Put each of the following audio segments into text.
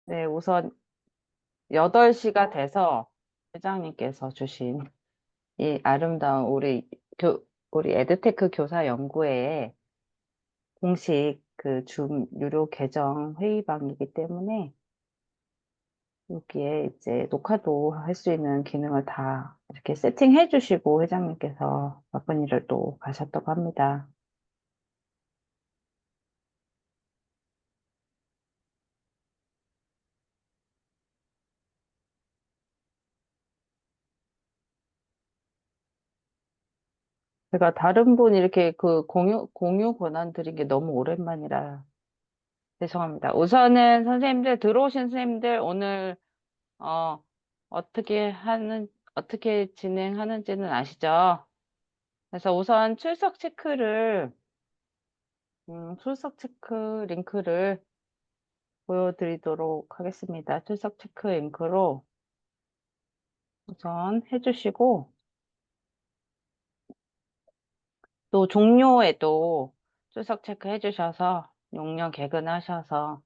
네, 우선 8시가 돼서 회장님께서 주신 이 아름다운 우리 에드테크 교사 연구회의 공식 그 줌 유료 계정 회의방이기 때문에 여기에 이제 녹화도 할 수 있는 기능을 다 이렇게 세팅해 주시고 회장님께서 바쁜 일을 또 가셨다고 합니다. 제가 다른 분 이렇게 그 공유 권한 드린 게 너무 오랜만이라 죄송합니다. 우선은 선생님들, 들어오신 선생님들 오늘, 어, 어떻게 진행하는지는 아시죠? 그래서 우선 출석 체크 링크를 보여드리도록 하겠습니다. 출석 체크 링크로 우선 해주시고, 또 종료에도 출석 체크 해주셔서 용량 개근하셔서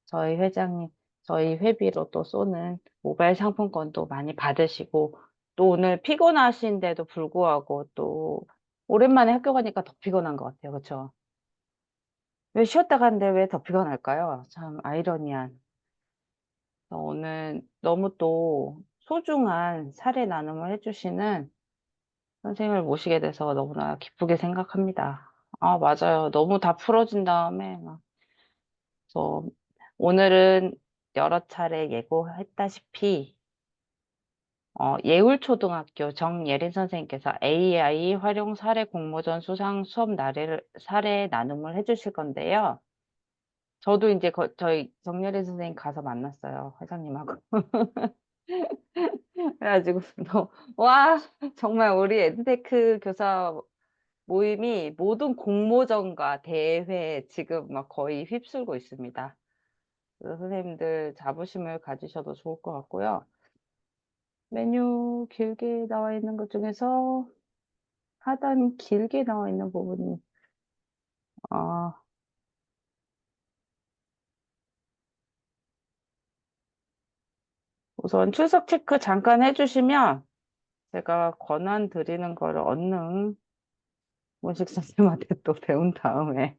저희 회장님, 저희 회비로 또 쏘는 모바일 상품권도 많이 받으시고, 또 오늘 피곤하신데도 불구하고 또 오랜만에 학교 가니까 더 피곤한 것 같아요. 그렇죠? 왜 쉬었다 갔는데 왜 더 피곤할까요? 참 아이러니한. 오늘 너무 또 소중한 사례 나눔을 해주시는 선생님을 모시게 돼서 너무나 기쁘게 생각합니다. 아, 맞아요. 너무 다 풀어진 다음에 막 그래서 오늘은 여러 차례 예고했다시피 예울초등학교 정예린 선생님께서 AI 활용 사례 공모전 수상 수업 사례 나눔을 해주실 건데요. 저도 이제 저희 정예린 선생님 가서 만났어요. 회장님하고. 그래가지고 와, 정말 우리 에듀테크 교사 모임이 모든 공모전과 대회 지금 막 거의 휩쓸고 있습니다. 그래서 선생님들 자부심을 가지셔도 좋을 것 같고요. 메뉴 길게 나와 있는 것 중에서 하단 길게 나와 있는 부분이 어, 우선 출석 체크 잠깐 해주시면 제가 권한 드리는 거를 얼른 문식 선생님한테 또 배운 다음에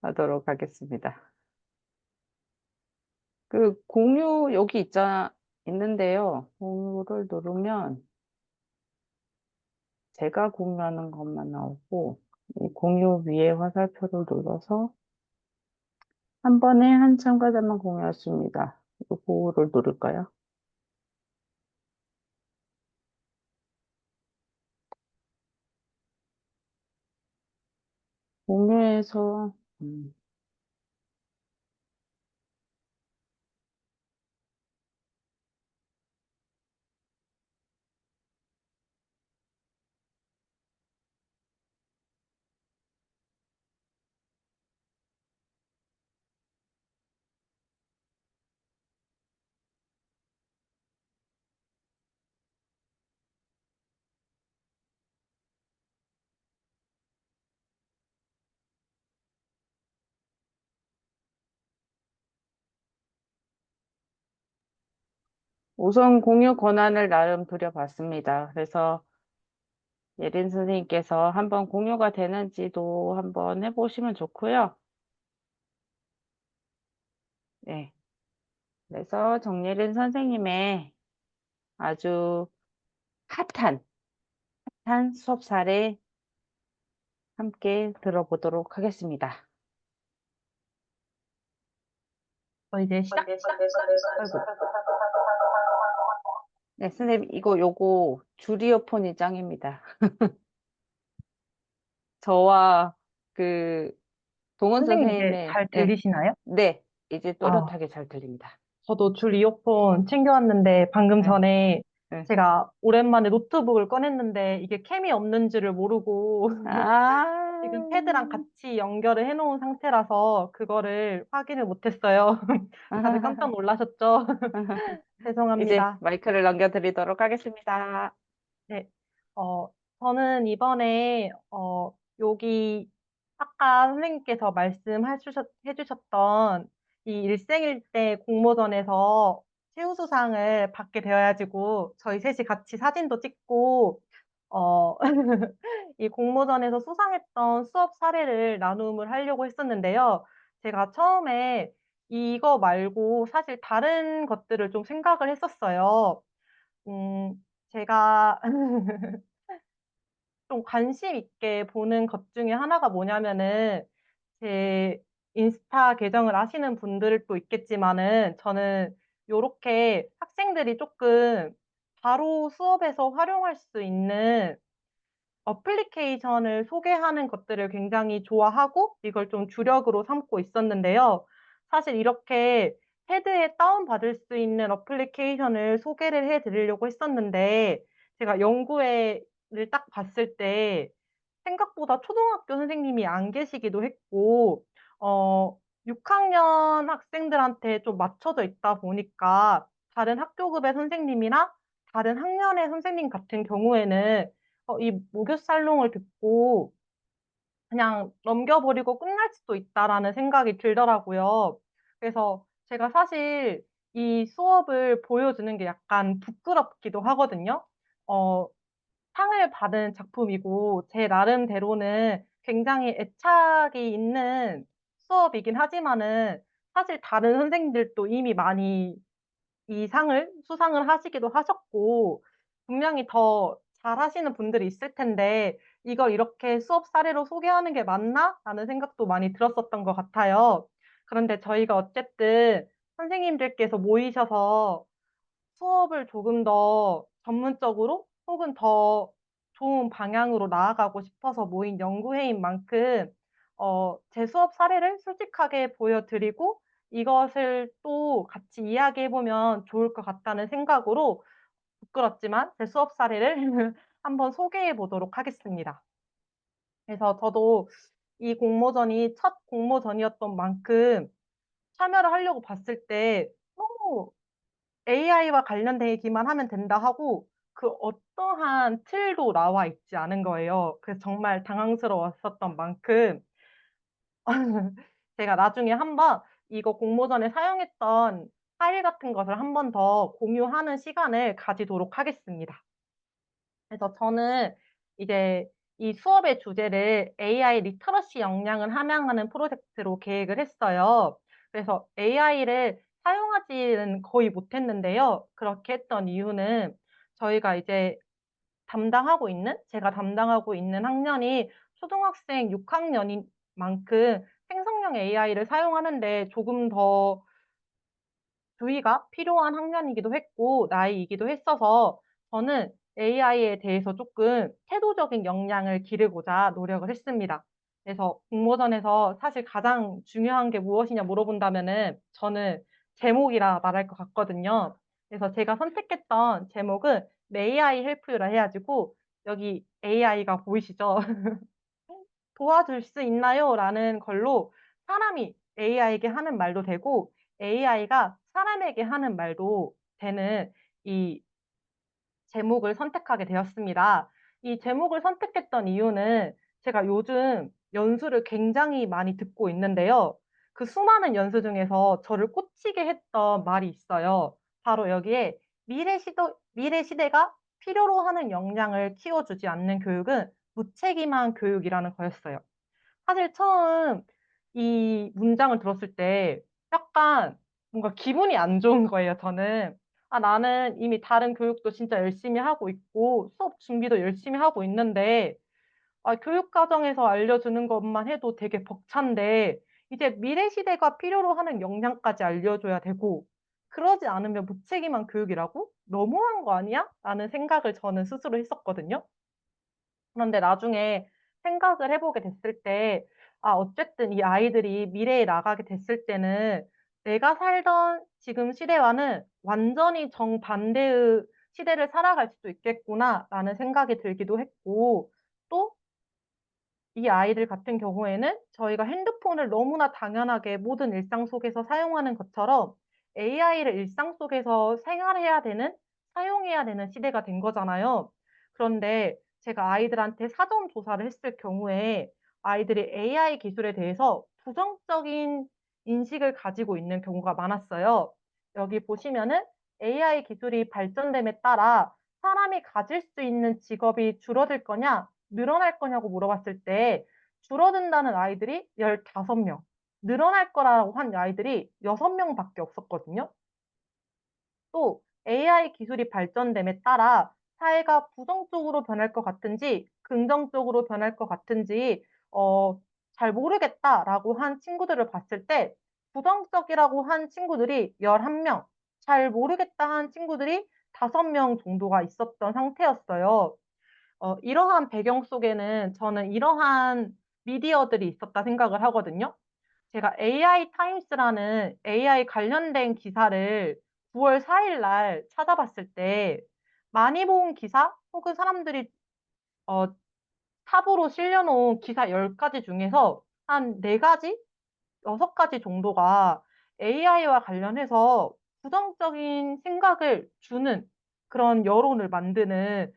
하도록 하겠습니다. 그 공유 여기 있는데요. 공유를 누르면 제가 공유하는 것만 나오고 이 공유 위에 화살표를 눌러서 한 번에 한 참가자만 공유할 수 있습니다. 요거를 누를까요? 공유해서 우선 공유 권한을 나름 드려봤습니다. 그래서 예린 선생님께서 한번 공유가 되는지도 한번 해보시면 좋고요. 네. 그래서 정예린 선생님의 아주 핫한, 핫한 수업 사례 함께 들어보도록 하겠습니다. 이제 시작할까요? 아이고. 네, 선생님, 요거 줄이어폰이 짱입니다. 저와 그 동원 선생님 이제 선생님의, 잘 네, 들리시나요? 네, 이제 아, 또렷하게 잘 들립니다. 저도 줄 이어폰 챙겨왔는데 방금 네, 전에 네. 제가 오랜만에 노트북을 꺼냈는데 이게 캠이 없는 줄을 모르고 지금 아, 패드랑 같이 연결을 해놓은 상태라서 그거를 확인을 못했어요. 다들 깜짝 놀라셨죠? 이제 죄송합니다. 마이크를 넘겨드리도록 하겠습니다. 네. 저는 이번에, 여기, 아까 선생님께서 해주셨던 이 일생일 대 공모전에서 최우수상을 받게 되어 가지고 저희 셋이 같이 사진도 찍고 어 이 공모전에서 수상했던 수업 사례를 나눔을 하려고 했었는데요. 제가 처음에 이거 말고 사실 다른 것들을 좀 생각을 했었어요. 제가 좀 관심 있게 보는 것 중에 하나가 뭐냐면은 제 인스타 계정을 아시는 분들도 있겠지만은 저는 요렇게 학생들이 쪼끔 바로 수업에서 활용할 수 있는 어플리케이션을 소개하는 것들을 굉장히 좋아하고 이걸 좀 주력으로 삼고 있었는데요. 사실 이렇게 패드에 다운받을 수 있는 어플리케이션을 소개를 해 드리려고 했었는데 제가 연구회를 딱 봤을 때 생각보다 초등학교 선생님이 안 계시기도 했고 어 6 학년 학생들한테 좀 맞춰져 있다 보니까 다른 학교급의 선생님이나 다른 학년의 선생님 같은 경우에는 이 목요살롱을 듣고 그냥 넘겨 버리고 끝날 수도 있다라는 생각이 들더라고요. 그래서 제가 사실 이 수업을 보여주는 게 약간 부끄럽기도 하거든요. 어 상을 받은 작품이고 제 나름대로는 굉장히 애착이 있는 수업이긴 하지만은 사실 다른 선생님들도 이미 많이 이 상을 수상을 하시기도 하셨고 분명히 더 잘하시는 분들이 있을 텐데 '이걸 이렇게 수업 사례로 소개하는 게 맞나?'라는 생각도 많이 들었었던 것 같아요. 그런데 저희가 어쨌든 선생님들께서 모이셔서 수업을 조금 더 전문적으로 혹은 더 좋은 방향으로 나아가고 싶어서 모인 연구회인 만큼 제 수업 사례를 솔직하게 보여드리고 이것을 또 같이 이야기해 보면 좋을 것 같다는 생각으로 부끄럽지만 제 수업 사례를 한번 소개해 보도록 하겠습니다. 그래서 저도 이 공모전이 첫 공모전이었던 만큼 참여를 하려고 봤을 때 너무 'AI와 관련되기만 하면 된다.' 하고 그 어떠한 틀도 나와 있지 않은 거예요. 그래서 정말 당황스러웠었던 만큼 제가 나중에 한번 이거 공모전에 사용했던 파일 같은 것을 한 번 더 공유하는 시간을 가지도록 하겠습니다. 그래서 저는 이제 이 수업의 주제를 AI 리터러시 역량을 함양하는 프로젝트로 계획을 했어요. 그래서 AI를 사용하지는 거의 못했는데요. 그렇게 했던 이유는 저희가 이제 제가 담당하고 있는 학년이 초등학생 6 학년인 만큼 생성형 AI를 사용하는 데 조금 더 주의가 필요한 학년이기도 했고 나이이기도 했어서 저는 AI에 대해서 쪼끔 태도적인 역량을 기르고자 노력을 했습니다. 그래서 공모전에서 사실 가장 중요한 게 무엇이냐 물어본다면은 저는 제목이라 말할 것 같거든요. 그래서 제가 선택했던 제목은 "May I help you?"라 해 가지고 여기 AI가 보이시죠? "도와줄 수 있나요?" 라는 걸로 사람이 AI에게 하는 말도 되고 AI가 사람에게 하는 말도 되는 이 제목을 선택하게 되었습니다. 이 제목을 선택했던 이유는 제가 요즘 연수를 굉장히 많이 듣고 있는데요. 그 수많은 연수 중에서 저를 꽂히게 했던 말이 있어요. 바로 여기에 "미래 시대가 필요로 하는 역량을 키워주지 않는 교육은 무책임한 교육이라는 거였어요. 사실 처음 이 문장을 들었을 때 약간 뭔가 기분이 안 좋은 거예요 저는. 나는 이미 다른 교육도 진짜 열심히 하고 있고 수업 준비도 열심히 하고 있는데 교육 과정에서 알려주는 것만 해도 되게 벅찬데 이제 미래 시대가 필요로 하는 역량까지 알려줘야 되고 그러지 않으면 무책임한 교육이라고? 너무한 거 아니야?' 라는 생각을 저는 스스로 했었거든요. 그런데 나중에 생각을 해 보게 됐을 때 어쨌든 이 아이들이 미래에 나가게 됐을 때는 '내가 살던 지금 시대와는 완전히 정반대의 시대를 살아갈 수도 있겠구나.'라는 생각이 들기도 했고 또 이 아이들 같은 경우에는 저희가 핸드폰을 너무나 당연하게 모든 일상 속에서 사용하는 것처럼 AI를 일상 속에서 생활해야 되는 사용해야 되는 시대가 된 거잖아요. 그런데 제가 아이들한테 사전 조사를 했을 경우에 아이들이 AI 기술에 대해서 부정적인 인식을 가지고 있는 경우가 많았어요. 여기 보시면은 AI 기술이 발전됨에 따라 사람이 가질 수 있는 직업이 줄어들 거냐, 늘어날 거냐고 물어봤을 때 줄어든다는 아이들이 15명, 늘어날 거라고 한 아이들이 6명밖에 없었거든요. 또 AI 기술이 발전됨에 따라 사회가 부정적으로 변할 것 같은지 긍정적으로 변할 것 같은지 잘 모르겠다라고 한 친구들을 봤을 때 부정적이라고 한 친구들이 11명, 잘 모르겠다 한 친구들이 5명 정도가 있었던 상태였어요. 이러한 배경 속에는 저는 이러한 미디어들이 있었다 생각을 하거든요. 제가 AI 타임스라는 AI 관련된 기사를 9월 4일 날 찾아봤을 때 많이 본 기사 혹은 사람들이 어 탑으로 실려 놓은 기사 10가지 가지 중에서 한 4가지 가지, 6가지 가지 정도가 AI와 관련해서 부정적인 생각을 주는 그런 여론을 만드는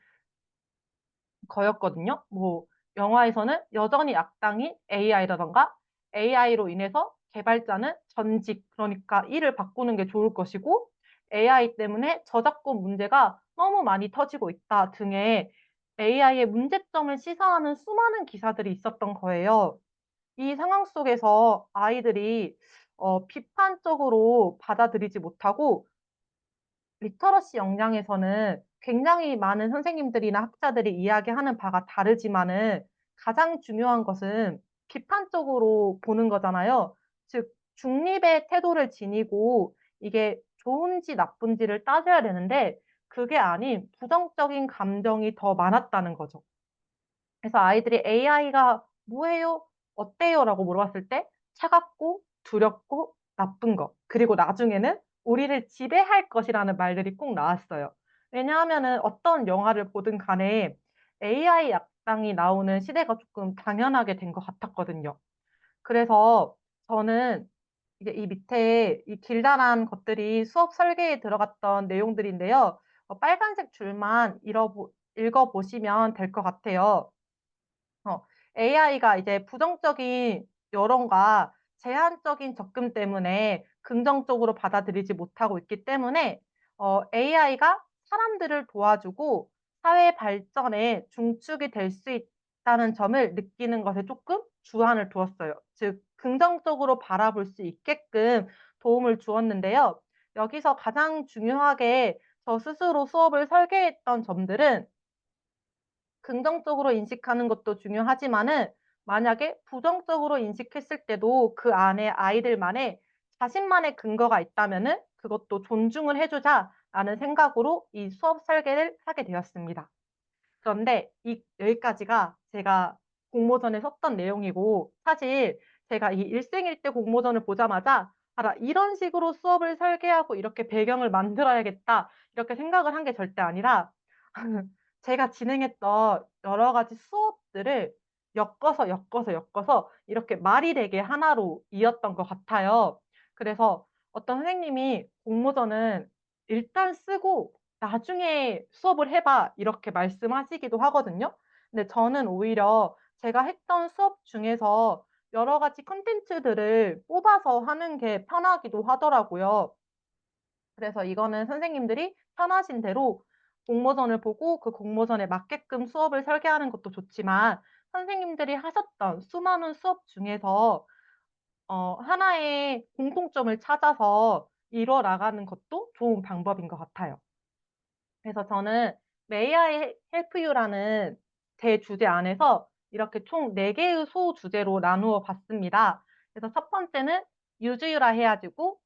거였거든요. 뭐 영화에서는 여전히 악당이 AI라든가 AI로 인해서 개발자는 전직 그러니까 일을 바꾸는 게 좋을 것이고 AI 때문에 저작권 문제가 너무 많이 터지고 있다 등의 AI의 문제점을 시사하는 수많은 기사들이 있었던 거예요. 이 상황 속에서 아이들이 비판적으로 받아들이지 못하고 리터러시 역량에서는 굉장히 많은 선생님들이나 학자들이 이야기하는 바가 다르지만은 가장 중요한 것은 비판적으로 보는 거잖아요. 즉 중립의 태도를 지니고 이게 좋은지 나쁜지를 따져야 되는데 그게 아닌 부정적인 감정이 더 많았다는 거죠. 그래서 아이들이 "AI가 뭐예요? 어때요?" 라고 물어봤을 때 차갑고 두렵고 나쁜 것 그리고 나중에는 우리를 지배할 것이라는 말들이 꼭 나왔어요. 왜냐하면은 어떤 영화를 보든 간에 AI 악당이 나오는 시대가 쪼끔 당연하게 된 것 같았거든요. 그래서 저는 이게 이 밑에 이 길다란 것들이 수업 설계에 들어갔던 내용들인데요. 빨간색 줄만 읽어 보시면 될 것 같아요. 어 AI가 이제 부정적인 여론과 제한적인 접근 때문에 긍정적으로 받아들이지 못하고 있기 때문에 AI가 사람들을 도와주고 사회 발전에 중축이 될 수 있다는 점을 느끼는 것에 조금 주안을 두었어요. 즉 긍정적으로 바라볼 수 있게끔 도움을 주었는데요. 여기서 가장 중요하게 저 스스로 수업을 설계했던 점들은 긍정적으로 인식하는 것도 중요하지만은 만약에 부정적으로 인식했을 때도 그 안에 아이들만의 자신만의 근거가 있다면은 그것도 존중을 해 주자라는 생각으로 이 수업 설계를 하게 되었습니다. 그런데 여기까지가 제가 공모전에 썼던 내용이고 사실 제가 이 일생일대 공모전을 보자마자 '아 나 이런 식으로 수업을 설계하고 이렇게 배경을 만들어야겠다.' 이렇게 생각을 한 게 절대 아니라 제가 진행했던 여러 가지 수업들을 엮어서 이렇게 말이 되게 하나로 이었던 것 같아요. 그래서 어떤 선생님이 "공모전은 일단 쓰고 나중에 수업을 해 봐." 이렇게 말씀하시기도 하거든요. 근데 저는 오히려 제가 했던 수업 중에서 여러 가지 콘텐츠들을 뽑아서 하는 게 편하기도 하더라고요. 그래서 이거는 선생님들이 편하신 대로 공모전을 보고 그 공모전에 맞게끔 수업을 설계하는 것도 좋지만 선생님들이 하셨던 수많은 수업 중에서 하나의 공통점을 찾아서 이뤄 나가는 것도 좋은 방법인 것 같아요. 그래서 저는 May I help you라는 제 주제 안에서 이렇게 총 4 개의 소주제로 나누어 봤습니다. 그래서 첫 번째는 use you라 해 가지고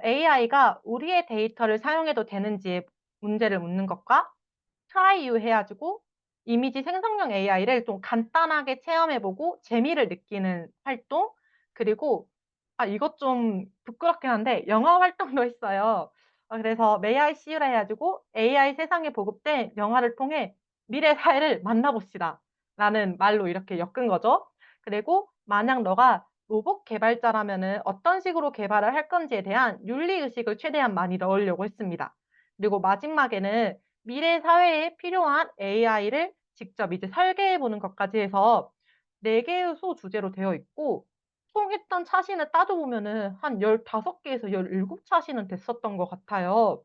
AI가 우리의 데이터를 사용해도 되는지의 문제를 묻는 것과 try you 해 가지고 이미지 생성형 AI를 좀 간단하게 체험해 보고 재미를 느끼는 활동 그리고 이것 좀 부끄럽긴 한데 영화 활동도 했어요. 그래서 May I see you라 해 가지고 "AI 세상에 보급된 영화를 통해 미래 사회를 만나 봅시다."라는 말로 이렇게 엮은 거죠. 그리고 만약 너가 로봇 개발자라면은 어떤 식으로 개발을 할 건지에 대한 윤리 의식을 최대한 많이 넣으려고 했습니다. 그리고 마지막에는 미래 사회에 필요한 AI를 직접 이제 설계해 보는 것까지 해서 4 개의 소주제로 되어 있고 총 했던 차시는 따져 보면은 한 15 개에서 17 차시는 됐었던 것 같아요.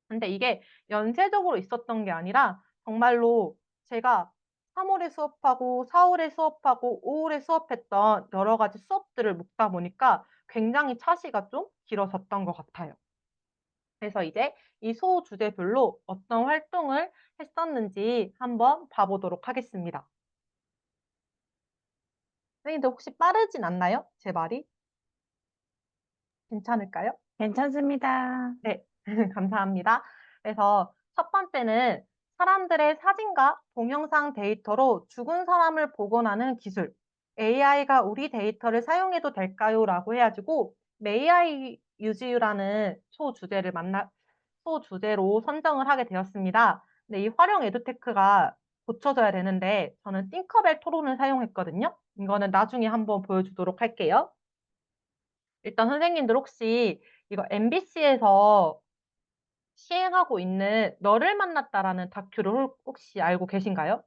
근데 이게 연쇄적으로 있었던 게 아니라 정말로 제가 3 월에 수업하고 4 월에 수업하고 5 월에 수업했던 여러 가지 수업들을 묶다 보니까 굉장히 차시가 좀 길어졌던 것 같아요. 그래서 이제 이 소주제별로 어떤 활동을 했었는지 한번 봐 보도록 하겠습니다. 선생님들 혹시 빠르진 않나요? 제 말이? 괜찮을까요? 괜찮습니다. 네. 감사합니다. 그래서 첫 번째는 사람들의 사진과 동영상 데이터로 죽은 사람을 복원하는 기술. "AI가 우리 데이터를 사용해도 될까요?" 라고 해 가지고 "May I use you?"라는 소주제로 선정을 하게 되었습니다. 근데 이 활용 에듀테크가 고쳐져야 되는데 저는 띵커벨 토론을 사용했거든요. 이거는 나중에 한번 보여주도록 할게요. 일단 선생님들 혹시 이거 MBC에서 시행하고 있는 너를 만났다라는 다큐를 혹시 알고 계신가요?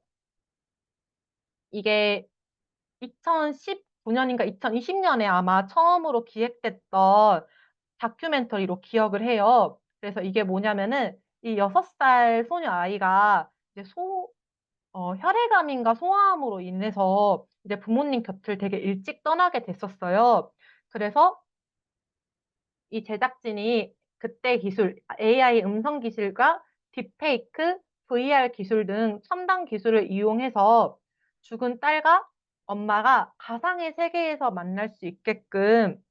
이게 2019 년인가 2020 년에 아마 처음으로 기획됐던 다큐멘터리로 기억을 해요. 그래서 이게 뭐냐면은 이 6 살 소녀 아이가 이제 혈액암인가 소아암으로 인해서 이제 부모님 곁을 되게 일찍 떠나게 됐었어요. 그래서 이 제작진이 그때 기술 AI 음성 기술과 딥페이크, VR 기술 등 첨단 기술을 이용해서 죽은 딸과 엄마가 가상의 세계에서 만날 수 있게끔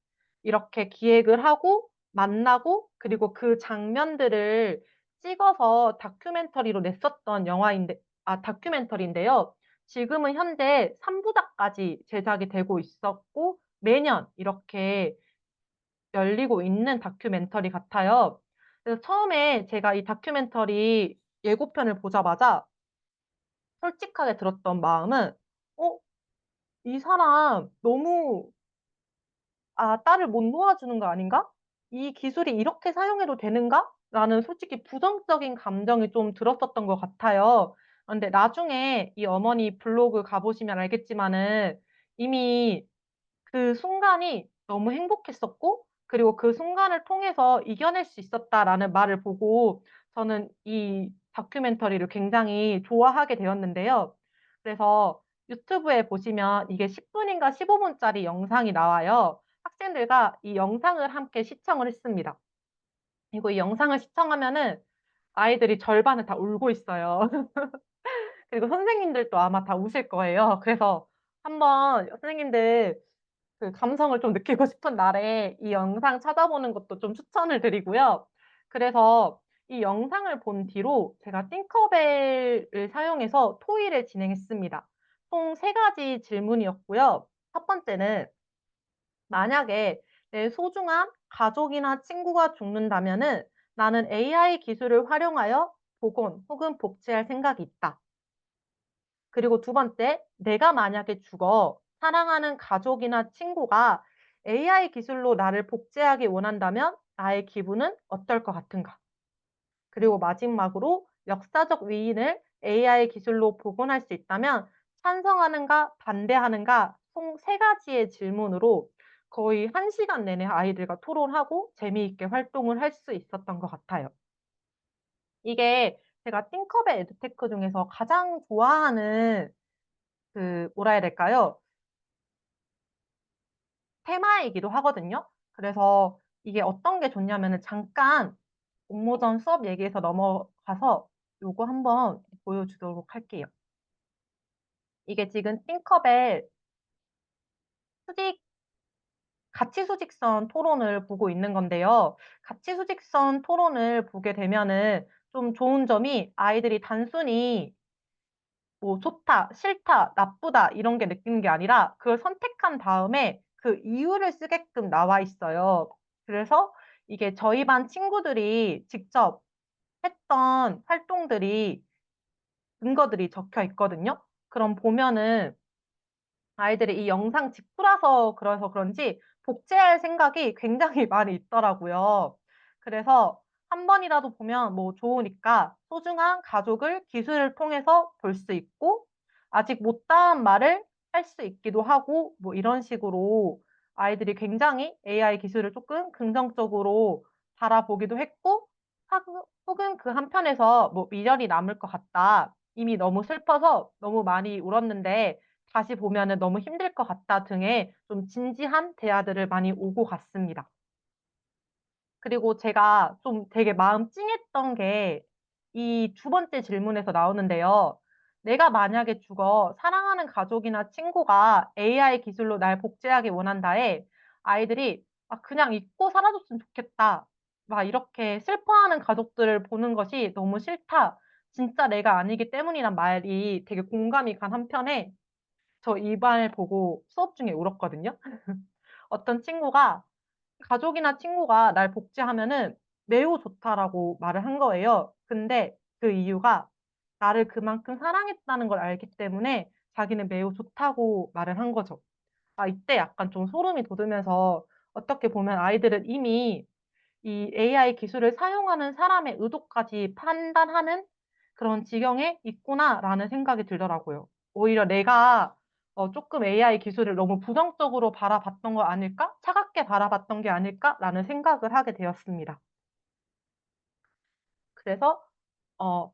이렇게 기획을 하고 만나고 그리고 그 장면들을 찍어서 다큐멘터리로 냈었던 다큐멘터리인데요. 지금은 현재 3 부작까지 제작이 되고 있었고 매년 이렇게 열리고 있는 다큐멘터리 같아요. 그래서 처음에 제가 이 다큐멘터리 예고편을 보자마자 솔직하게 들었던 마음은 '어 이 사람 너무 딸을 못 놓아주는 거 아닌가? 이 기술이 이렇게 사용해도 되는가?'라는 솔직히 부정적인 감정이 좀 들었었던 것 같아요. 근데 나중에 이 어머니 블로그 가 보시면 알겠지만은 이미 그 순간이 너무 행복했었고 그리고 그 순간을 통해서 '이겨낼 수 있었다.'라는 말을 보고 저는 이 다큐멘터리를 굉장히 좋아하게 되었는데요. 그래서 유튜브에 보시면 이게 10 분인가 15 분짜리 영상이 나와요. 학생들과 이 영상을 함께 시청을 했습니다. 그리고 이 영상을 시청하면은 아이들이 절반은 다 울고 있어요. 그리고 선생님들도 아마 다 우실 거예요. 그래서 한번 선생님들 그 감성을 좀 느끼고 싶은 날에 이 영상 찾아보는 것도 좀 추천을 드리고요. 그래서 이 영상을 본 뒤로 제가 띵커벨을 사용해서 토의를 진행했습니다. 총 3 가지 질문이었고요. 첫 번째는 "만약에 내 소중한 가족이나 친구가 죽는다면은 나는 AI 기술을 활용하여 복원 혹은 복제할 생각이 있다." 그리고 두 번째, "내가 만약에 죽어 사랑하는 가족이나 친구가 AI 기술로 나를 복제하기 원한다면 나의 기분은 어떨 것 같은가?" 그리고 마지막으로 "역사적 위인을 AI 기술로 복원할 수 있다면 찬성하는가 반대하는가?" 총 3 가지의 질문으로 거의 1 시간 내내 아이들과 토론하고 재미있게 활동을 할 수 있었던 것 같아요. 이게 제가 띵커벨 에듀테크 중에서 가장 좋아하는 뭐라 해야 될까요? 테마이기도 하거든요. 그래서 이게 어떤 게 좋냐면은 잠깐 공모전 수업 얘기에서 넘어가서 요거 한번 보여주도록 할게요. 이게 지금 띵커벨 수직 가치 수직선 토론을 보고 있는 건데요. 가치 수직선 토론을 보게 되면은 좀 좋은 점이 아이들이 단순히 뭐 좋다, 싫다, 나쁘다 이런 게 느끼는 게 아니라 그걸 선택한 다음에 그 이유를 쓰게끔 나와 있어요. 그래서 이게 저희 반 친구들이 직접 했던 활동들이 근거들이 적혀 있거든요. 그럼 보면은 아이들이 이 영상 직후라서 그래서 그런지 복제할 생각이 굉장히 많이 있더라고요. 그래서 한 번이라도 보면 뭐 좋으니까 소중한 가족을 기술을 통해서 볼 수 있고 아직 못다한 말을 할 수 있기도 하고 뭐 이런 식으로 아이들이 굉장히 AI 기술을 조금 긍정적으로 바라보기도 했고, 혹은 그 한편에서 뭐 '미련이 남을 것 같다. 이미 너무 슬퍼서 너무 많이 울었는데 다시 보면은 너무 힘들 것 같다.' 등의 좀 진지한 대화들을 많이 오고 갔습니다. 그리고 제가 좀 되게 마음 찡했던 게 이 두 번째 질문에서 나오는데요. "내가 만약에 죽어 사랑하는 가족이나 친구가 AI 기술로 날 복제하길 원한다."에 아이들이 "아 그냥 잊고 사라졌으면 좋겠다." 막 이렇게 슬퍼하는 가족들을 보는 것이 "너무 싫다. 진짜 내가 아니기 때문이란." 말이 되게 공감이 간 한편에 저 이 말 보고 수업 중에 울었거든요. 어떤 친구가 가족이나 친구가 날 복제하면은 "매우 좋다."라고 말을 한 거예요. 근데 그 이유가 나를 그만큼 사랑했다는 걸 알기 때문에 자기는 매우 좋다고 말을 한 거죠. 아 이때 약간 좀 소름이 돋으면서 어떻게 보면 아이들은 이미 이 AI 기술을 사용하는 사람의 의도까지 판단하는 그런 지경에 있구나라는 생각이 들더라고요. 오히려 '내가 쪼끔 AI 기술을 너무 부정적으로 바라봤던 거 아닐까? 차갑게 바라봤던 게 아닐까?'라는 생각을 하게 되었습니다. 그래서 어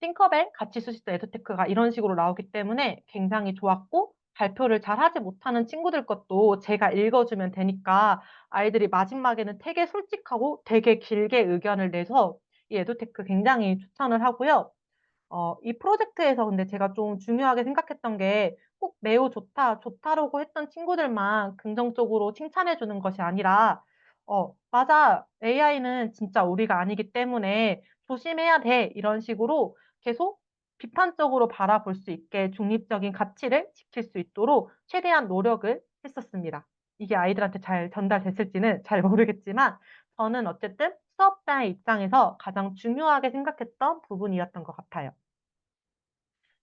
팅커벨 가치수식도 에듀테크가 이런 식으로 나오기 때문에 굉장히 좋았고, 발표를 잘하지 못하는 친구들 것도 제가 읽어 주면 되니까 아이들이 마지막에는 되게 솔직하고 되게 길게 의견을 내서 이 에듀테크 굉장히 추천을 하고요. 이 프로젝트에서 근데 제가 좀 중요하게 생각했던 게 꼭 "매우 좋다." 좋다라고 했던 친구들만 긍정적으로 칭찬해 주는 것이 아니라 "맞아. AI는 진짜 우리가 아니기 때문에 조심해야 돼." 이런 식으로 계속 비판적으로 바라볼 수 있게 중립적인 가치를 지킬 수 있도록 최대한 노력을 했었습니다. 이게 아이들한테 잘 전달됐을지는 잘 모르겠지만 저는 어쨌든 수업자의 입장에서 가장 중요하게 생각했던 부분이었던 것 같아요.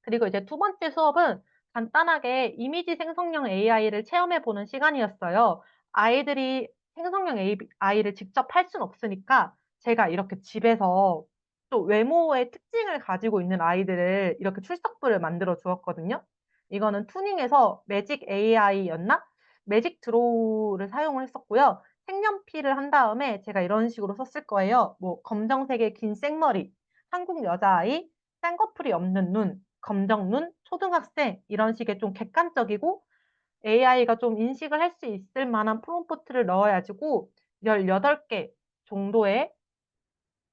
그리고 이제 두 번째 수업은 간단하게 이미지 생성형 AI를 체험해 보는 시간이었어요. 아이들이 생성형 AI를 직접 할 수는 없으니까 제가 이렇게 집에서 또 외모의 특징을 가지고 있는 아이들을 이렇게 출석부를 만들어 주었거든요. 이거는 투닝에서 매직 AI였나? 매직 드로우를 사용을 했었고요. 색연필을 한 다음에 제가 이런 식으로 썼을 거예요. 뭐 검정색의 긴 생머리, 한국 여자아이, 쌍꺼풀이 없는 눈, 검정 눈, 초등학생 이런 식의 좀 객관적이고 AI가 좀 인식을 할 수 있을 만한 프롬프트를 넣어 가지고 18개 정도의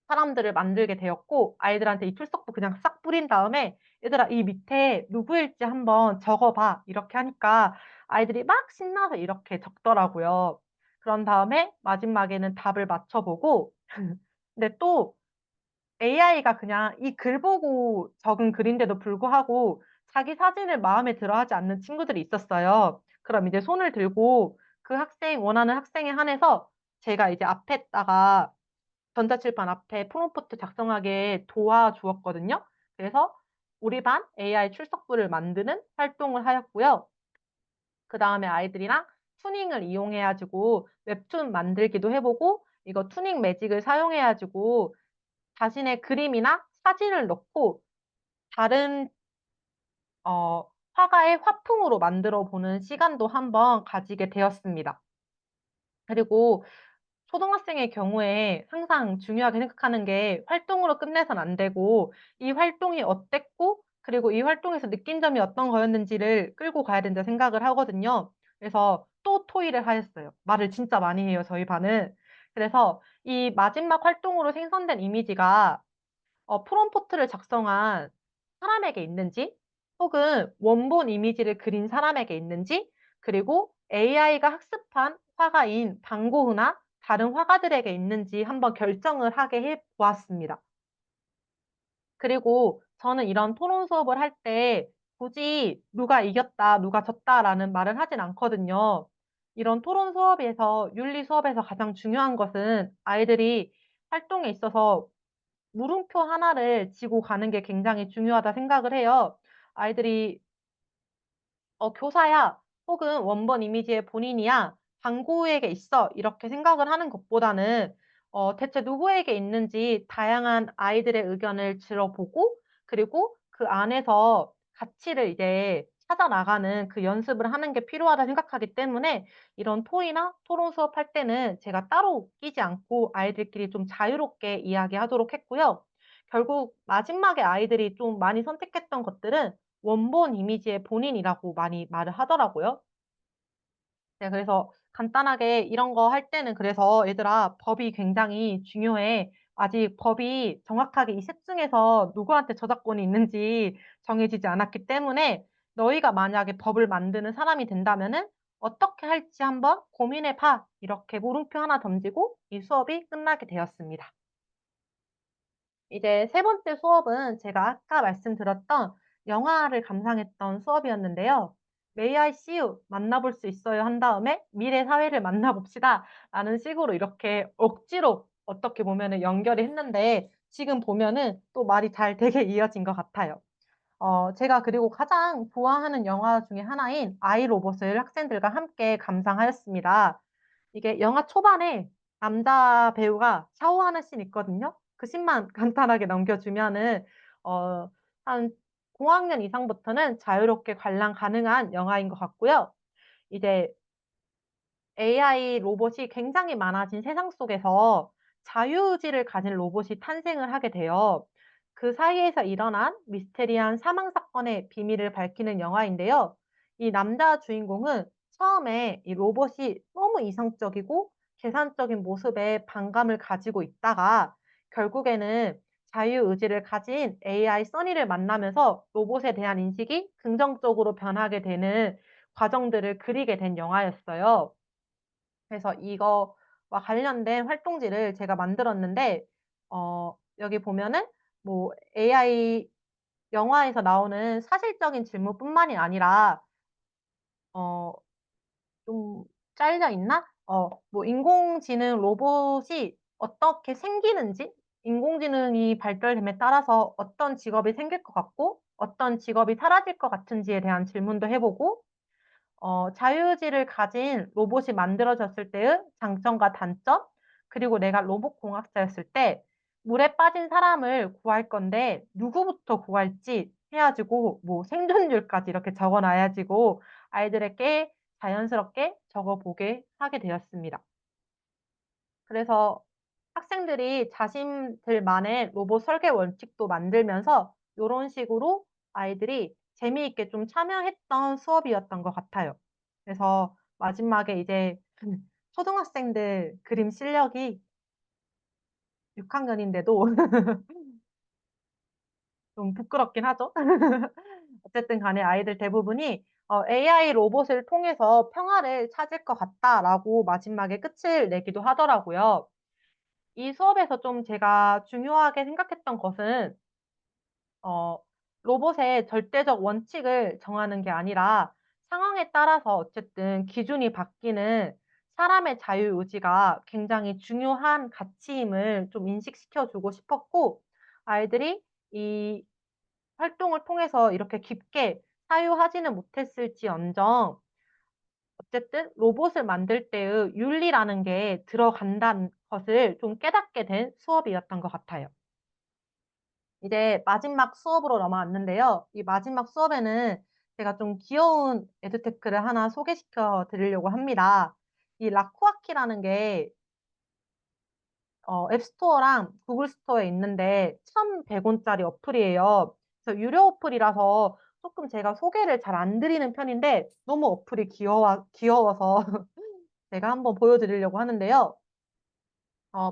사람들을 만들게 되었고, 아이들한테 이 출석부 그냥 싹 뿌린 다음에 "얘들아 이 밑에 누구일지 한번 적어 봐." 이렇게 하니까 아이들이 막 신나서 이렇게 적더라고요. 그런 다음에 마지막에는 답을 맞춰 보고 근데 또 AI가 그냥 이 글 보고 적은 글인데도 불구하고 자기 사진을 마음에 들어하지 않는 친구들이 있었어요. 그럼 이제 손을 들고 그 원하는 학생에 한해서 제가 이제 앞에다가 전자칠판 앞에 프롬프트 작성하게 도와주었거든요. 그래서 우리 반 AI 출석부를 만드는 활동을 하였고요. 그다음에 아이들이랑 투닝을 이용해 가지고 웹툰 만들기도 해 보고, 이거 투닝 매직을 사용해 가지고 자신의 그림이나 사진을 넣고 다른 화가의 화풍으로 만들어 보는 시간도 한번 가지게 되었습니다. 그리고 초등학생의 경우에 항상 중요하게 생각하는 게 활동으로 끝내선 안 되고 이 활동이 어땠고 그리고 이 활동에서 느낀 점이 어떤 거였는지를 끌고 가야 된다 생각을 하거든요. 그래서 또 토의를 하였어요. 말을 진짜 많이 해요, 저희 반은. 그래서 이 마지막 활동으로 생성된 이미지가 프롬프트를 작성한 사람에게 있는지, 혹은 원본 이미지를 그린 사람에게 있는지, 그리고 AI가 학습한 화가인 반 고흐나 다른 화가들에게 있는지 한번 결정을 하게 해 보았습니다. 그리고 저는 이런 토론 수업을 할 때 굳이 "누가 이겼다. 누가 졌다."라는 말을 하진 않거든요. 이런 토론 수업에서 윤리 수업에서 가장 중요한 것은 아이들이 활동에 있어서 물음표 하나를 지고 가는 게 굉장히 중요하다 생각을 해요. 아이들이 "교사야." 혹은 "원본 이미지의 본인이야." "당구에게 있어." 이렇게 생각을 하는 것보다는 대체 누구에게 있는지 다양한 아이들의 의견을 들어보고, 그리고 그 안에서 가치를 이제 찾아 나가는 그 연습을 하는 게 필요하다 생각하기 때문에 이런 토의나 토론 수업할 때는 제가 따로 끼지 않고 아이들끼리 좀 자유롭게 이야기하도록 했고요. 결국 마지막에 아이들이 좀 많이 선택했던 것들은 원본 이미지의 본인이라고 많이 말을 하더라고요. 네, 그래서 간단하게 이런 거 할 때는 그래서 "얘들아, 법이 굉장히 중요해. 아직 법이 정확하게 이 셋 중에서 누구한테 저작권이 있는지 정해지지 않았기 때문에 너희가 만약에 법을 만드는 사람이 된다면은 어떻게 할지 한번 고민해 봐." 이렇게 물음표 하나 던지고 이 수업이 끝나게 되었습니다. 이제 세 번째 수업은 제가 아까 말씀드렸던 영화를 감상했던 수업이었는데요. "May I see you? 만나볼 수 있어요?" 한 다음에 "미래 사회를 만나봅시다." 라는 식으로 이렇게 억지로 어떻게 보면은 연결을 했는데 지금 보면은 또 말이 잘 되게 이어진 것 같아요. 제가 그리고 가장 좋아하는 영화 중에 하나인 아이 로봇을 학생들과 함께 감상하였습니다. 이게 영화 초반에 남자 배우가 샤워하는 씬이 있거든요. 그 씬만 간단하게 넘겨주면은 어 한 고학년 이상부터는 자유롭게 관람 가능한 영화인 것 같고요. 이제 AI 로봇이 굉장히 많아진 세상 속에서 자유의지를 가진 로봇이 탄생을 하게 되어 그 사이에서 일어난 미스테리한 사망 사건의 비밀을 밝히는 영화인데요. 이 남자 주인공은 처음에 이 로봇이 너무 이상적이고 계산적인 모습에 반감을 가지고 있다가 결국에는 자유의지를 가진 AI 써니를 만나면서 로봇에 대한 인식이 긍정적으로 변하게 되는 과정들을 그리게 된 영화였어요. 그래서 이거와 관련된 활동지를 제가 만들었는데 여기 보면은 뭐 AI 영화에서 나오는 사실적인 질문뿐만이 아니라 어 좀 잘려 있나? 뭐 인공지능 로봇이 어떻게 생기는지, 인공지능이 발달됨에 따라서 어떤 직업이 생길 것 같고 어떤 직업이 사라질 것 같은지에 대한 질문도 해 보고 자유의지를 가진 로봇이 만들어졌을 때의 장점과 단점, 그리고 내가 로봇 공학자였을 때 물에 빠진 사람을 구할 건데 누구부터 구할지 해 가지고 뭐 생존율까지 이렇게 적어 놔 가지고 아이들에게 자연스럽게 적어 보게 하게 되었습니다. 그래서 학생들이 자신들만의 로봇 설계 원칙도 만들면서 요런 식으로 아이들이 재미있게 좀 참여했던 수업이었던 것 같아요. 그래서 마지막에 이제 초등학생들 그림 실력이 6 학년인데도 좀 부끄럽긴 하죠. 어쨌든 간에 아이들 대부분이 "AI 로봇을 통해서 평화를 찾을 것 같다."라고 마지막에 끝을 내기도 하더라고요. 이 수업에서 좀 제가 중요하게 생각했던 것은 어 로봇의 절대적 원칙을 정하는 게 아니라 상황에 따라서 어쨌든 기준이 바뀌는 사람의 자유의지가 굉장히 중요한 가치임을 좀 인식시켜 주고 싶었고 아이들이 이 활동을 통해서 이렇게 깊게 사유하지는 못했을지언정 어쨌든 로봇을 만들 때의 윤리라는 게 들어간다는 것을 좀 깨닫게 된 수업이었던 것 같아요. 이제 마지막 수업으로 넘어왔는데요. 이 마지막 수업에는 제가 좀 귀여운 에듀테크를 하나 소개시켜 드리려고 합니다. 이 라쿠아키라는 게 앱스토어랑 구글 스토어에 있는데 1,100 원짜리 어플이에요. 그래서 유료 어플이라서 쪼끔 제가 소개를 잘 안 드리는 편인데 너무 어플이 귀여워서 제가 한번 보여 드리려고 하는데요.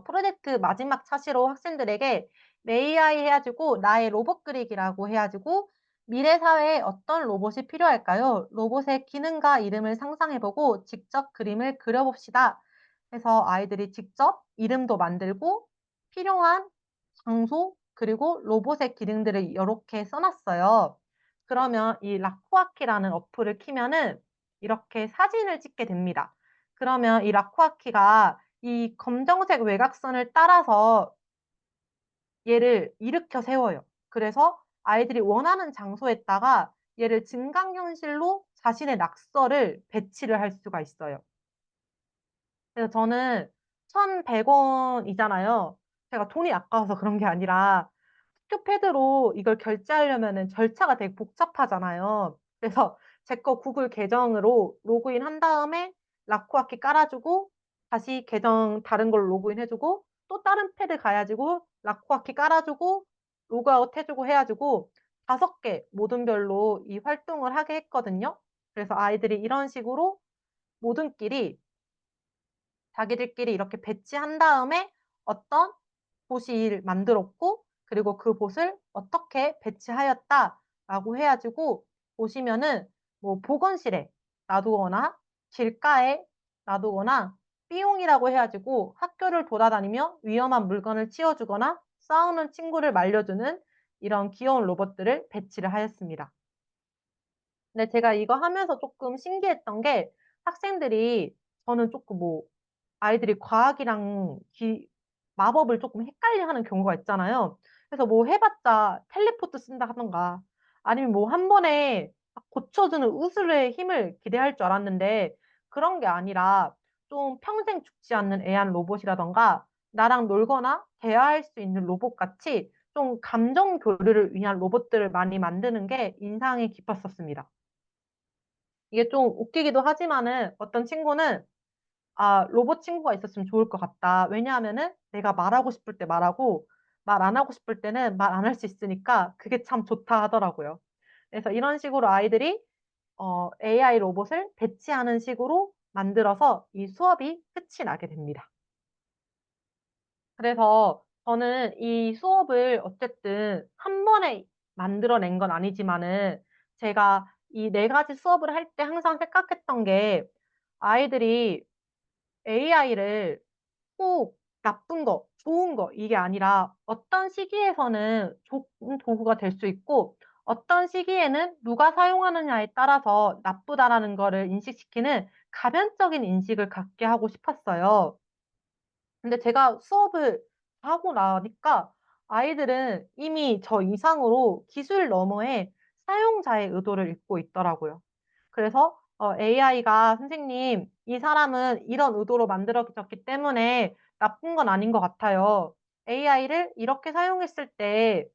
프로젝트 마지막 차시로 학생들에게 "May I" 해 가지고 "나의 로봇 그리기"라고 해 가지고 "미래 사회에 어떤 로봇이 필요할까요? 로봇의 기능과 이름을 상상해 보고 직접 그림을 그려 봅시다." 해서 아이들이 직접 이름도 만들고 필요한 장소 그리고 로봇의 기능들을 요렇게 써 놨어요. 그러면 이 라쿠아키라는 어플을 키면은 이렇게 사진을 찍게 됩니다. 그러면 이 라쿠아키가 이 검정색 외곽선을 따라서 얘를 일으켜 세워요. 그래서 아이들이 원하는 장소에다가 얘를 증강현실로 자신의 낙서를 배치를 할 수가 있어요. 그래서 저는 1,100 원이잖아요. 제가 돈이 아까워서 그런 게 아니라 학교 패드로 이걸 결제하려면은 절차가 되게 복잡하잖아요. 그래서 제 거 구글 계정으로 로그인한 다음에 라쿠아키 깔아 주고 다시 계정 다른 걸로 로그인해 주고 또 다른 패드 가야 지고 라쿠아키 깔아 주고 로그아웃 해 주고 해 가지고 5개 모둠별로 이 활동을 하게 했거든요. 그래서 아이들이 이런 식으로 모둠끼리 자기들끼리 이렇게 배치한 다음에 어떤 보시를 만들었고 그리고 그 봇을 어떻게 배치하였다라고 해 가지고 보시면은 뭐 보건실에 놔두거나 길가에 놔두거나 삐용이라고 해 가지고 학교를 돌아다니며 위험한 물건을 치워 주거나 싸우는 친구를 말려 주는 이런 귀여운 로봇들을 배치를 하였습니다. 근데 제가 이거 하면서 쪼끔 신기했던 게 학생들이 저는 쪼끔 뭐 아이들이 과학이랑 마법을 쪼끔 헷갈려하는 경우가 있잖아요. 그래서 뭐 해 봤자 텔레포트 쓴다 하던가 아니면 뭐 한 번에 막 고쳐주는 우술의 힘을 기대할 줄 알았는데 그런 게 아니라 좀 평생 죽지 않는 애완 로봇이라든가 나랑 놀거나 대화할 수 있는 로봇같이 좀 감정 교류를 위한 로봇들을 많이 만드는 게 인상이 깊었었습니다. 이게 좀 웃기기도 하지만은 어떤 친구는 "아 로봇 친구가 있었으면 좋을 것 같다. 왜냐하면은 내가 말하고 싶을 때 말하고 말 안 하고 싶을 때는 말 안 할 수 있으니까 그게 참 좋다." 하더라고요. 그래서 이런 식으로 아이들이 AI 로봇을 배치하는 식으로 만들어서 이 수업이 끝이 나게 됩니다. 그래서 저는 이 수업을 어쨌든 한 번에 만들어낸 건 아니지만은 제가 이 4 가지 수업을 할 때 항상 생각했던 게 아이들이 AI를 꼭 나쁜 거, 좋은 거 이게 아니라 어떤 시기에서는 좋은 도구가 될 수 있고 어떤 시기에는 누가 사용하느냐에 따라서 나쁘다라는 거를 인식시키는 가변적인 인식을 갖게 하고 싶었어요. 근데 제가 수업을 하고 나니까 아이들은 이미 저 이상으로 기술 너머에 사용자의 의도를 읽고 있더라고요. 그래서 AI가 "선생님 이 사람은 이런 의도로 만들어졌기 때문에 나쁜 건 아닌 것 같아요. AI를 이렇게 사용했을 때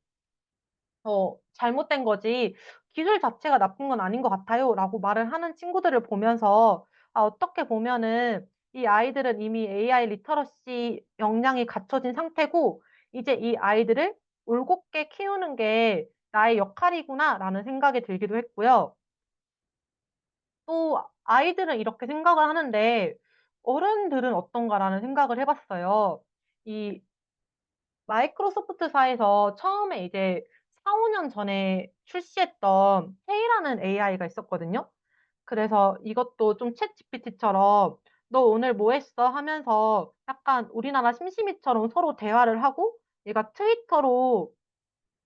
잘못된 거지 기술 자체가 나쁜 건 아닌 것 같아요."라고 말을 하는 친구들을 보면서 어떻게 보면은 이 아이들은 이미 AI 리터러시 역량이 갖춰진 상태고 이제 이 아이들을 '올곧게 키우는 게 나의 역할이구나.'라는 생각이 들기도 했고요. 또 아이들은 이렇게 생각을 하는데 '어른들은 어떤가.'라는 생각을 해 봤어요. 이 마이크로소프트사에서 처음에 이제 4-5년 전에 출시했던 테이라는 AI가 있었거든요. 그래서 이것도 좀 챗GPT처럼 "너 오늘 뭐 했어?" 하면서 약간 우리나라 심심이처럼 서로 대화를 하고 얘가 트위터로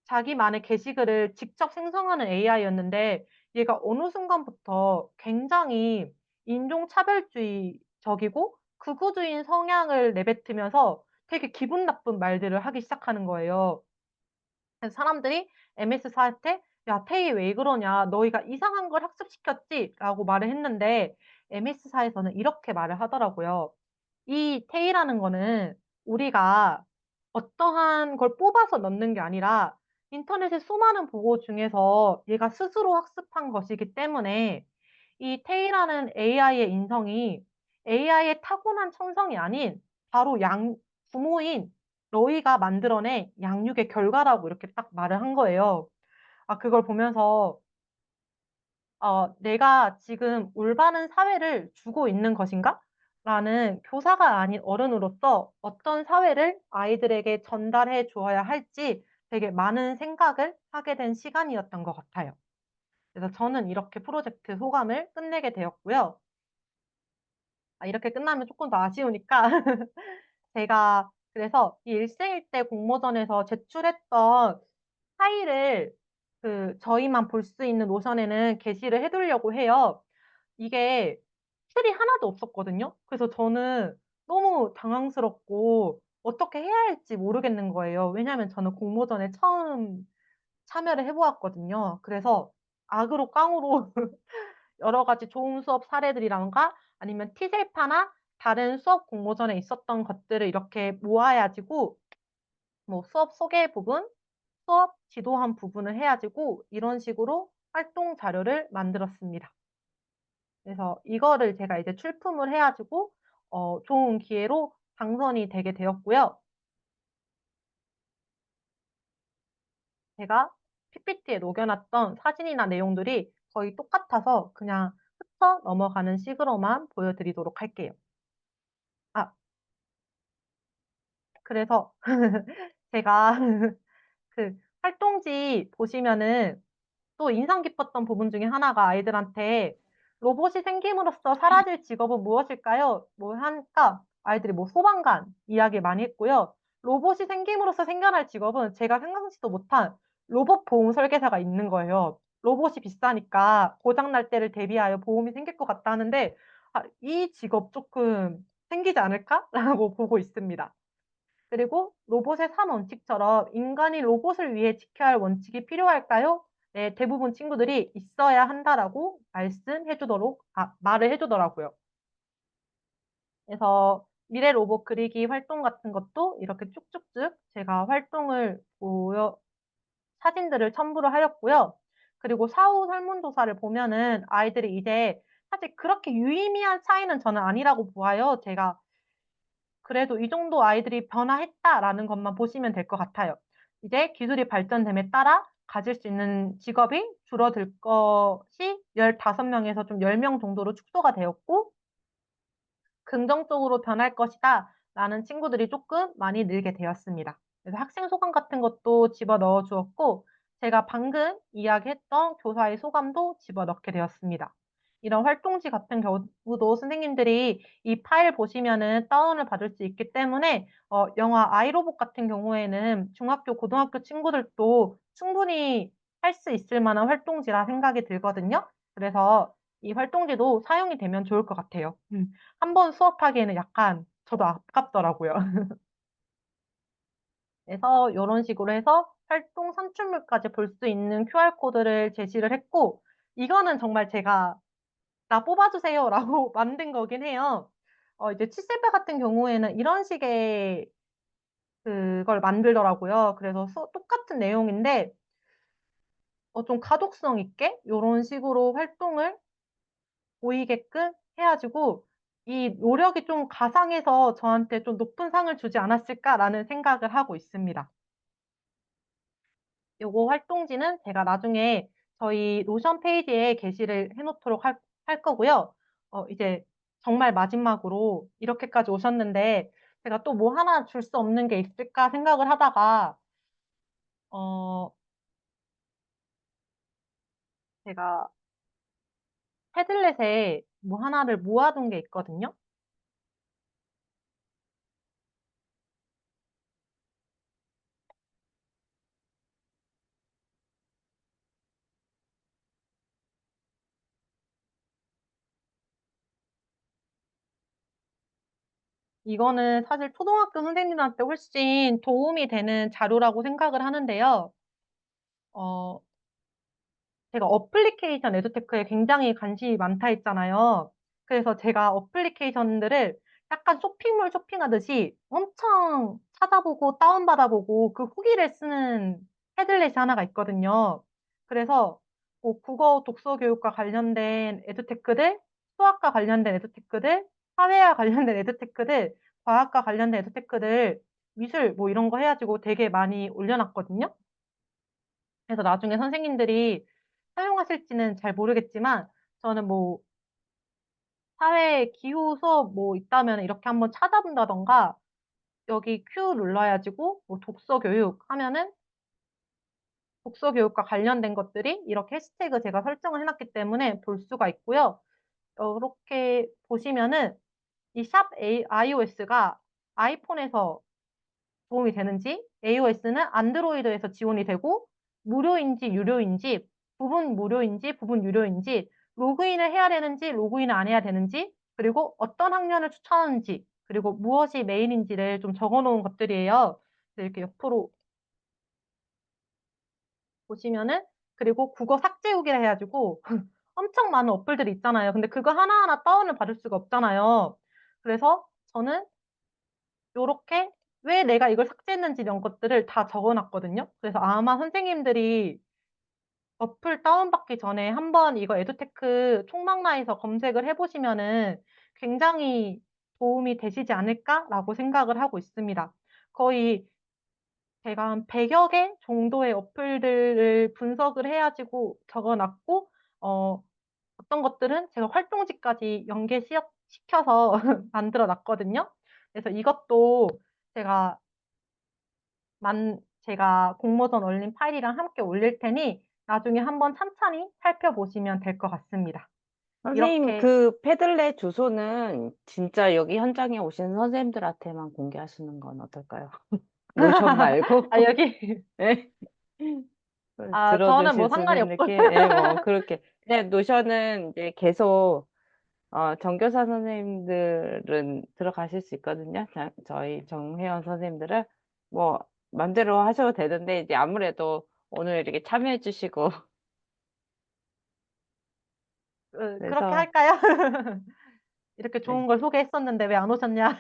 자기만의 게시글을 직접 생성하는 AI였는데 얘가 어느 순간부터 굉장히 인종차별주의적이고 극우주의인 성향을 내뱉으면서 되게 기분 나쁜 말들을 하기 시작하는 거예요. 그래서 사람들이 MS사한테 "야 테이 왜 그러냐. 너희가 이상한 걸 학습시켰지?"라고 말을 했는데 MS사에서는 이렇게 말을 하더라고요. "이 테이라는 거는 우리가 어떠한 걸 뽑아서 넣는 게 아니라 인터넷의 수많은 보고 중에서 얘가 스스로 학습한 것이기 때문에 이 테이라는 AI의 인성이 AI의 타고난 천성이 아닌 바로 부모인 너희가 만들어낸 양육의 결과라고 이렇게 딱 말을 한 거예요. 그걸 보면서 '내가 지금 올바른 사회를 주고 있는 것인가?' 라는 교사가 아닌 어른으로서 어떤 사회를 아이들에게 전달해 주어야 할지 되게 많은 생각을 하게 된 시간이었던 것 같아요. 그래서 저는 이렇게 프로젝트 소감을 끝내게 되었고요. 이렇게 끝나면 쪼끔 더 아쉬우니까 제가 그래서 이 일생일대 공모전에서 제출했던 파일을 저희만 볼 수 있는 노션에는 게시를 해 두려고 해요. 이게 툴이 하나도 없었거든요. 그래서 저는 너무 당황스럽고 어떻게 해야 할지 모르겠는 거예요. 왜냐하면 저는 공모전에 처음 참여를 해 보았거든요. 그래서 악으로 깡으로 여러 가지 좋은 수업 사례들이랑가 아니면 티셀파나 다른 수업 공모전에 있었던 것들을 이렇게 모아 가지고 뭐 수업 소개 부분, 수업 지도한 부분을 해 가지고 이런 식으로 활동 자료를 만들었습니다. 그래서 이거를 제가 이제 출품을 해 가지고 좋은 기회로 당선이 되게 되었고요. 제가 PPT에 녹여 놨던 사진이나 내용들이 거의 똑같아서 그냥 훑어 넘어가는 식으로만 보여 드리도록 할게요. 아 그래서 제가 그 활동지 보시면은 또 인상 깊었던 부분 중에 하나가 아이들한테 "로봇이 생김으로써 사라질 직업은 무엇일까요?" 뭐 하니까 아이들이 뭐 소방관 이야기 많이 했고요. 로봇이 생김으로써 생겨날 직업은 제가 생각지도 못한 로봇 보험 설계사가 있는 거예요. 로봇이 비싸니까 고장 날 때를 대비하여 보험이 생길 것 같다 하는데 '아 이 직업 쪼끔 생기지 않을까?'라고 보고 있습니다. 그리고 로봇의 3 원칙처럼 '인간이 로봇을 위해 지켜야 할 원칙이 필요할까요?' 네 대부분 친구들이 "있어야 한다."라고 말을 해 주더라고요. 그래서 미래 로봇 그리기 활동 같은 것도 이렇게 쭉쭉쭉 제가 활동을 보여 사진들을 첨부를 하였고요. 그리고 사후 설문조사를 보면은 아이들이 이제 사실 그렇게 유의미한 차이는 저는 아니라고 보아요. 제가 그래도 '이 정도 아이들이 변화했다.'라는 것만 보시면 될 것 같아요. 이제 기술이 발전됨에 따라 가질 수 있는 직업이 줄어들 것이 15 명에서 좀 10명 정도로 축소가 되었고 '긍정적으로 변할 것이다.'라는 친구들이 쪼끔 많이 늘게 되었습니다. 그래서 학생 소감 같은 것도 집어넣어 주었고 제가 방금 이야기했던 교사의 소감도 집어넣게 되었습니다. 이런 활동지 같은 경우도 선생님들이 이 파일 보시면은 다운을 받을 수 있기 때문에 영화 아이로봇 같은 경우에는 중학교, 고등학교 친구들도 충분히 할 수 있을 만한 활동지라 생각이 들거든요. 그래서 이 활동지도 사용이 되면 좋을 것 같아요. 한 번 수업하기에는 약간 저도 아깝더라고요. 그래서 요런 식으로 해서 활동 산출물까지 볼 수 있는 QR 코드를 제시를 했고 이거는 정말 제가 "나 뽑아 주세요."라고 만든 거긴 해요. 이제 치실배 같은 경우에는 이런 식의 그걸 만들더라고요. 그래서 똑같은 내용인데 좀 가독성 있게 요런 식으로 활동을 보이게끔 해 가지고 이 노력이 좀 가상해서 저한테 좀 '높은 상을 주지 않았을까.'라는 생각을 하고 있습니다. 요거 활동지는 제가 나중에 저희 노션 페이지에 게시를 해 놓도록 할 거고요. 이제 정말 마지막으로 이렇게까지 오셨는데 제가 또 뭐 하나 줄 수 없는 게 있을까 생각을 하다가 어 제가 패들렛에 뭐 하나를 모아 둔 게 있거든요. 이거는 사실 초등학교 선생님들한테 훨씬 도움이 되는 자료라고 생각을 하는데요. 어 제가 어플리케이션 에듀테크에 굉장히 관심이 많다 했잖아요. 그래서 제가 어플리케이션들을 약간 쇼핑몰 쇼핑하듯이 엄청 찾아보고 다운받아 보고 그 후기를 쓰는 패들렛이 하나가 있거든요. 그래서 뭐 국어 독서 교육과 관련된 에듀테크들, 수학과 관련된 에듀테크들, 사회와 관련된 에듀테크들, 과학과 관련된 에듀테크들, 미술 뭐 이런 거 해 가지고 되게 많이 올려 놨거든요. 그래서 나중에 선생님들이 사용하실지는 잘 모르겠지만 저는 뭐 사회 기후 수업 뭐 있다면은 이렇게 한번 찾아본다든가 여기 q 눌러 가지고 뭐 독서 교육 하면은 독서 교육과 관련된 것들이 이렇게 해시태그 제가 설정을 해 놨기 때문에 볼 수가 있고요. 요렇게 보시면은 이 샵 iOS가 아이폰에서 도움이 되는지 iOS는 안드로이드에서 지원이 되고 무료인지 유료인지 부분 무료인지 부분 유료인지 로그인을 해야 되는지 로그인을 안 해야 되는지 그리고 어떤 학년을 추천하는지 그리고 무엇이 메인인지를 좀 적어 놓은 것들이에요. 그래서 이렇게 옆으로 보시면은 그리고 국어 삭제 후기를 해 가지고 엄청 많은 어플들이 있잖아요. 근데 그거 하나하나 다운을 받을 수가 없잖아요. 그래서 저는 요렇게 왜 내가 이걸 삭제했는지 이런 것들을 다 적어 놨거든요. 그래서 아마 선생님들이 어플 다운받기 전에 한번 이거 에듀테크 총망라에서 검색을 해보시면은 굉장히 도움이 되시지 않을까라고 생각을 하고 있습니다. 거의 제가 한 100여 개 정도의 어플들을 분석을 해가지고 적어놨고, 어떤 것들은 제가 활동지까지 연계시켜서 만들어 놨거든요. 그래서 이것도 제가 제가 공모전 올린 파일이랑 함께 올릴 테니 나중에 한번 찬찬히 살펴보시면 될 것 같습니다. 선생님, 이렇게, 그 패들렛 주소는 진짜 여기 현장에 오신 선생님들한테만 공개하시는 건 어떨까요? 노션 말고. 아, 여기, 네. 저는 뭐 들어주신 상관이 없고. 선생님들께, 예, 뭐, 그렇게. 근데 노션은 이제 계속, 정교사 선생님들은 들어가실 수 있거든요. 저희 정혜원 선생님들은 뭐, 맘대로 하셔도 되는데, 이제 아무래도 오늘 이렇게 참여해 주시고, 그렇게 그래서, 할까요? 이렇게 네. 좋은 걸 소개했었는데 왜 안 오셨냐?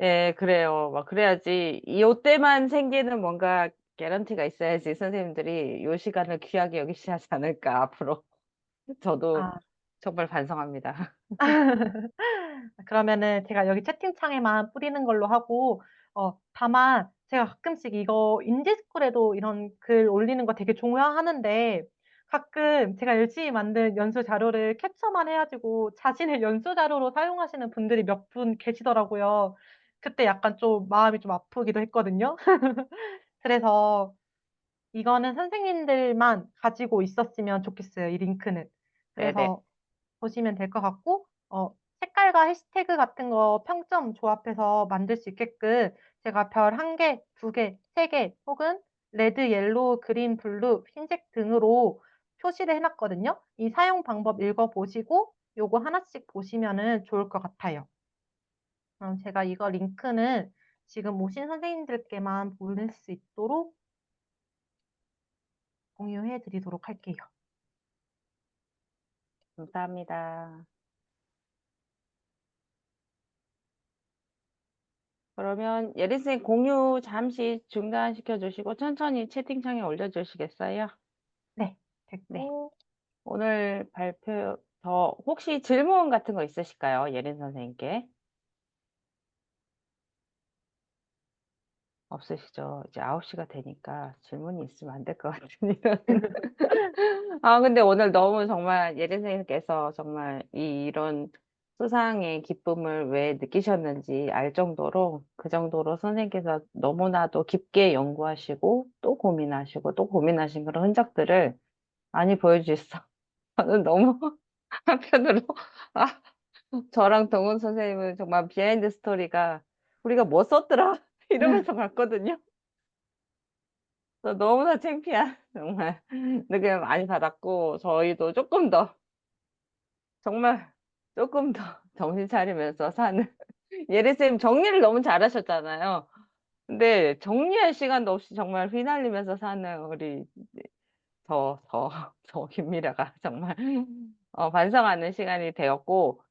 예, 그래요. 막, 그래야지, 요때만 생기는 뭔가 개런티가 있어야지 선생님들이 요 시간을 귀하게 여기시 하지 않을까, 앞으로. 저도 아, 정말 반성합니다. 그러면은 제가 여기 채팅창에만 뿌리는 걸로 하고, 다만 제가 가끔씩 이거 인디스쿨에도 이런 글 올리는 거 되게 좋아하는데 가끔 제가 열심히 만든 연수 자료를 캡처만 해가지고 자신의 연수 자료로 사용하시는 분들이 몇 분 계시더라고요. 그때 약간 좀 마음이 좀 아프기도 했거든요. 그래서 이거는 선생님들만 가지고 있었으면 좋겠어요, 이 링크는. 네네. 그래서 보시면 될 것 같고, 색깔과 해시태그 같은 거 평점 조합해서 만들 수 있게끔 제가 별 1개, 2개, 3개 혹은 레드, 옐로우, 그린, 블루, 흰색 등으로 표시를 해놨거든요. 이 사용 방법 읽어보시고 요거 하나씩 보시면은 좋을 것 같아요. 그럼 제가 이거 링크는 지금 오신 선생님들께만 보낼 수 있도록 공유해 드리도록 할게요. 감사합니다. 그러면 예린 선생님 공유 잠시 중단시켜 주시고 천천히 채팅창에 올려주시겠어요? 네, 네. 됐고. 오늘 발표 더 혹시 질문 같은 거 있으실까요? 예린 선생님께. 없으시죠? 이제 9시가 되니까 질문이 있으면 안 될 것 같으니까. 근데 오늘 너무 정말 예린 선생님께서 정말 이런 수상의 기쁨을 왜 느끼셨는지 알 정도로 그 정도로 선생님께서 너무나도 깊게 연구하시고 또 고민하시고 또 고민하신 그런 흔적들을 많이 보여주셨어. 저는 너무 한편으로 아, 저랑 동훈 선생님은 정말 비하인드 스토리가 우리가 뭐 썼더라 이러면서 봤거든요. 너무나 창피한 정말 느낌 많이 받았고 저희도 조금 더 정말 조금 더 정신 차리면서 사는 예리쌤 정리를 너무 잘하셨잖아요. 근데 정리할 시간도 없이 정말 휘날리면서 사는 우리 저 김미라가 정말 반성하는 시간이 되었고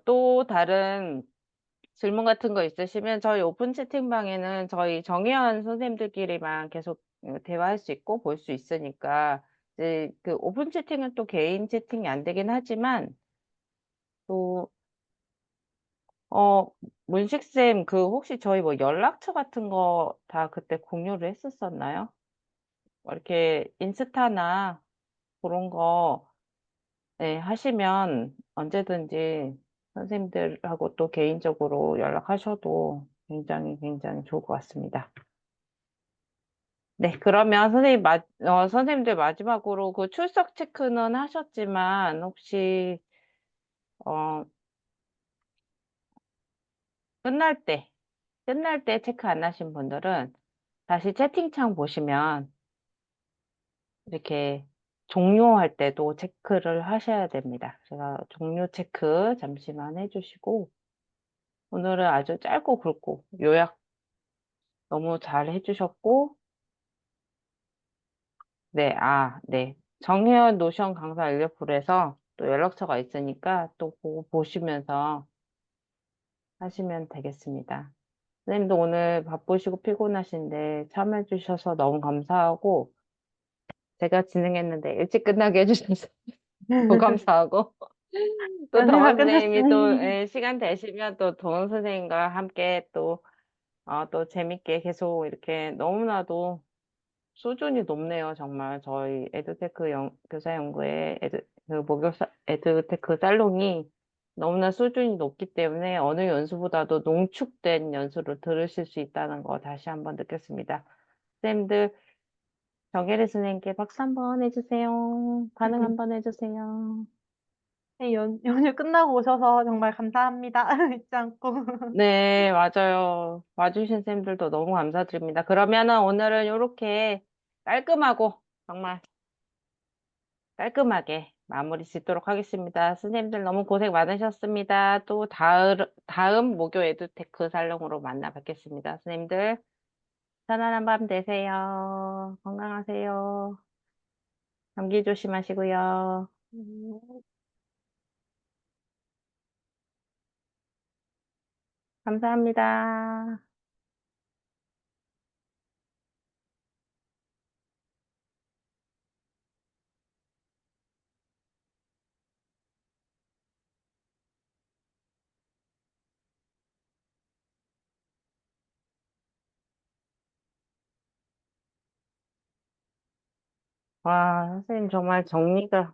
또 다른 질문 같은 거 있으시면 저희 오픈 채팅방에는 저희 정혜원 선생님들끼리만 계속 대화할 수 있고 볼 수 있으니까 이제 그 오픈 채팅은 또 개인 채팅이 안 되긴 하지만 또 어, 문식쌤 그 혹시 저희 뭐 연락처 같은 거 다 그때 공유를 했었었나요? 뭐 이렇게 인스타나 그런 거 네, 하시면 언제든지 선생님들하고 또 개인적으로 연락하셔도 굉장히 좋을 것 같습니다. 네, 그러면 선생님들 마지막으로 그 출석 체크는 하셨지만 혹시 어, 끝날 때, 끝날 때 체크 안 하신 분들은 다시 채팅창 보시면 이렇게 종료할 때도 체크를 하셔야 됩니다. 제가 종료 체크 잠시만 해주시고 오늘은 아주 짧고 굵고 요약 너무 잘 해주셨고 네, 네. 정혜연 노션 강사 인력풀에서 또 연락처가 있으니까 또 보시면서 하시면 되겠습니다. 선생님도 오늘 바쁘시고 피곤하신데 참여해 주셔서 너무 감사하고 제가 진행했는데 일찍 끝나게 해주셔서 더 감사하고 또 연애가 동원 선생님이 또 끝났으니. 예, 시간 되시면 또 동원 선생님과 함께 또, 또 재밌게 계속 이렇게 너무나도 수준이 높네요. 정말 저희 에듀테크 교사 연구의 그 모교사 에듀테크 살롱이 너무나 수준이 높기 때문에 어느 연수보다도 농축된 연수를 들으실 수 있다는 거 다시 한번 느꼈습니다. 쌤들 정혜리 선생님께 박수 한번 해주세요. 반응 한번 해주세요. 네, 연휴 끝나고 오셔서 정말 감사합니다. 잊지 않고. 네, 맞아요. 와주신 쌤들도 너무 감사드립니다. 그러면은 오늘은 이렇게 깔끔하고 정말 깔끔하게 마무리 짓도록 하겠습니다. 선생님들 너무 고생 많으셨습니다. 또 다음 목요 에듀테크 살롱으로 만나 뵙겠습니다. 선생님들 편안한 밤 되세요. 건강하세요. 감기 조심하시고요. 음. 감사합니다. 와, 선생님 정말 정리가